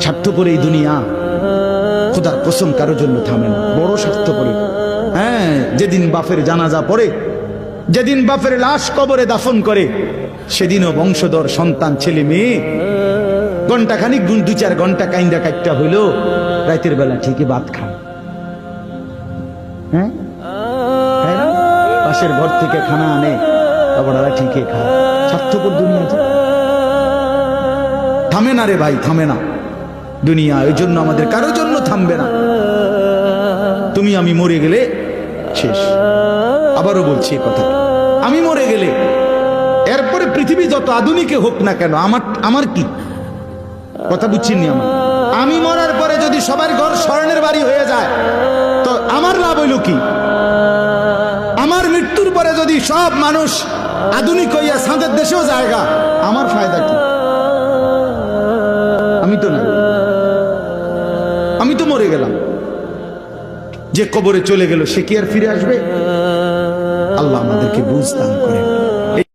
স্বার্থপর এই দুনিয়া খোদার কসম কারো জন্য থামে না, বড় স্বার্থপর। হ্যাঁ, যেদিন বাপের জানাজা পড়ে, যেদিন বাপের লাশ কবরে দাফন করে, সেদিনও বংশধর সন্তান ছেলে মেয়ে ঘন্টাখানিক 2-4 ঘন্টা কাইন্দা কাটটা হইলো, রাতের বেলা ঠিকই ভাত খান। হ্যাঁ, পাশের ঘর থেকে খানা আনে, ওরা ঠিকই খায়। স্বার্থপর দুনিয়া থামে না রে ভাই, থামে না দুনিয়া। ওই জন্য আমাদের কারোর জন্য থামবে না। তুমি আমি মরে গেলে শেষ। আবারও বলছি কথা, আমি মরে গেলে এরপরে পৃথিবী যত আধুনিক হোক না কেন, আমার কি কথা বুঝছেন? আমি মরার পরে যদি সবার ঘর স্বর্ণের বাড়ি হয়ে যায় তো আমার লাভ হইল কি? আমার মৃত্যুর পরে যদি সব মানুষ আধুনিক হইয়া সাঁদের দেশেও জায়গা, আমার ফায়দা কি? আমি তো না, আমি তো মরে গেলাম। যে কবরে চলে গেল সে কি আর ফিরে আসবে? আল্লাহ আমাদেরকে বুঝ দান করেন।